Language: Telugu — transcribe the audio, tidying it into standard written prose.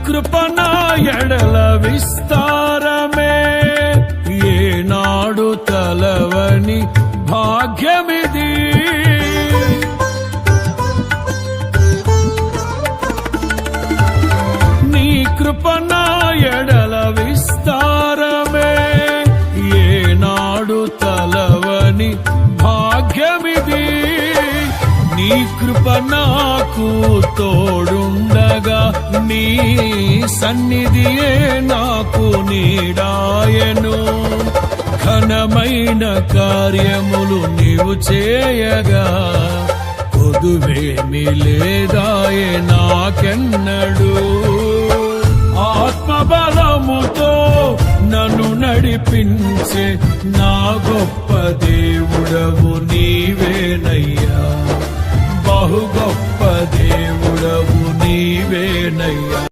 కృప నా ఎడల విస్తారమే, ఏనాడు తలవని భాగ్యమిది. నీ కృప నా ఎడల విస్తారమే, ఏనాడు తలవని భాగ్యమిది. నీ కృప నాకు తోడుండగా, నీ సన్నిధియే నాకు నీడాయను. ఘనమైన కార్యములు నీవు చేయగా, కొదువేమి లేదాయే నాకెన్నడు. ఆత్మబలముతో నన్ను నడిపించే నా గొప్ప దేవుడవు నీవేనయ్యా, బహు గొప్ప దేవుడవు నీవేనయ్యా.